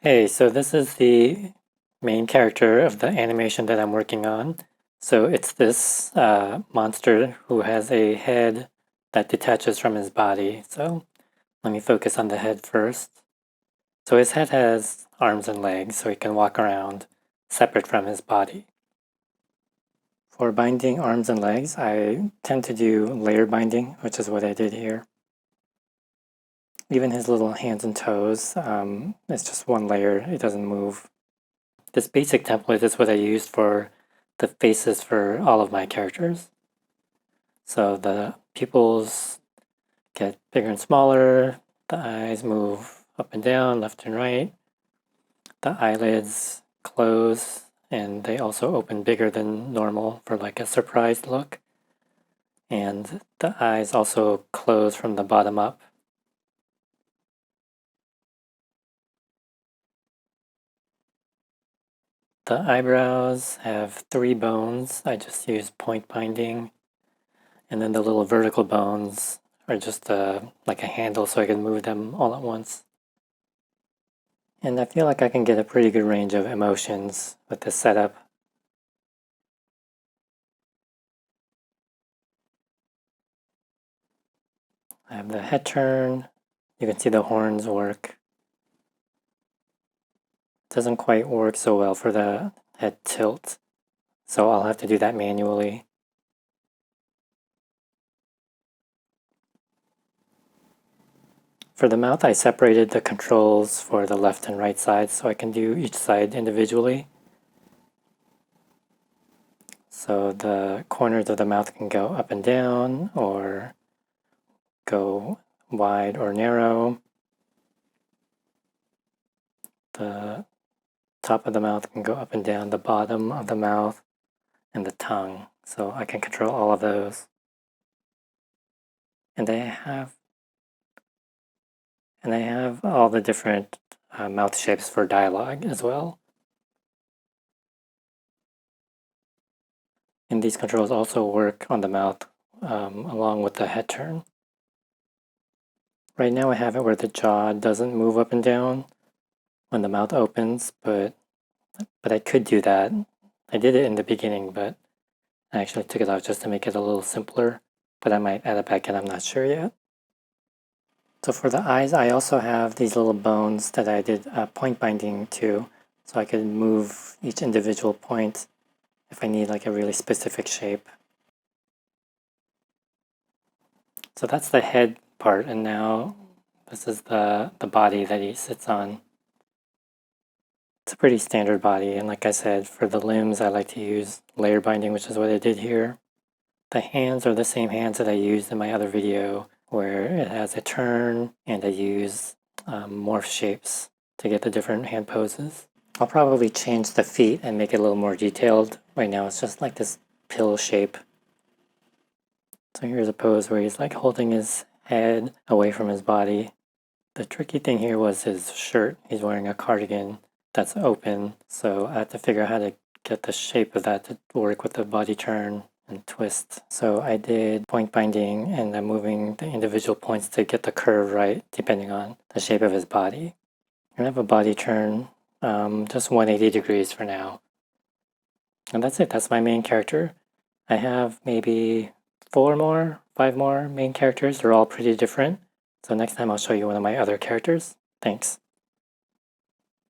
Hey, so this is the main character of the animation that I'm working on. So it's this monster who has a head that detaches from his body. So let me focus on the head first. So his head has arms and legs, so he can walk around separate from his body. For binding arms and legs, I tend to do layer binding, which is what I did here. Even his little hands and toes, it's just one layer, it doesn't move. This basic template is what I used for the faces for all of my characters. So the pupils get bigger and smaller, the eyes move up and down, left and right, the eyelids close, and they also open bigger than normal for like a surprised look. And the eyes also close from the bottom up. The eyebrows have 3 bones. I just use point binding. And then the little vertical bones are just like a handle so I can move them all at once. And I feel like I can get a pretty good range of emotions with this setup. I have the head turn. You can see the horns work. It doesn't quite work so well for the head tilt, so I'll have to do that manually. For the mouth, I separated the controls for the left and right side so I can do each side individually. So the corners of the mouth can go up and down or go wide or narrow. The top of the mouth can go up and down, the bottom of the mouth, and the tongue. So I can control all of those. And I have all the different mouth shapes for dialogue as well. And these controls also work on the mouth along with the head turn. Right now I have it where the jaw doesn't move up and down when the mouth opens, but I could do that. I did it in the beginning, but I actually took it out just to make it a little simpler, but I might add it back in, I'm not sure yet. So for the eyes, I also have these little bones that I did point binding to, so I could move each individual point if I need like a really specific shape. So that's the head part, and now this is the body that he sits on. It's a pretty standard body, and like I said, for the limbs I like to use layer binding, which is what I did here. The hands are the same hands that I used in my other video, where it has a turn, and I use morph shapes to get the different hand poses. I'll probably change the feet and make it a little more detailed. Right now it's just like this pill shape. So here's a pose where he's like holding his head away from his body. The tricky thing here was his shirt. He's wearing a cardigan that's open, so I had to figure out how to get the shape of that to work with the body turn and twist. So I did point binding and I'm moving the individual points to get the curve right depending on the shape of his body. I have a body turn, just 180 degrees for now. And that's it, that's my main character. I have maybe 5 more main characters. They're all pretty different. So next time I'll show you one of my other characters. Thanks.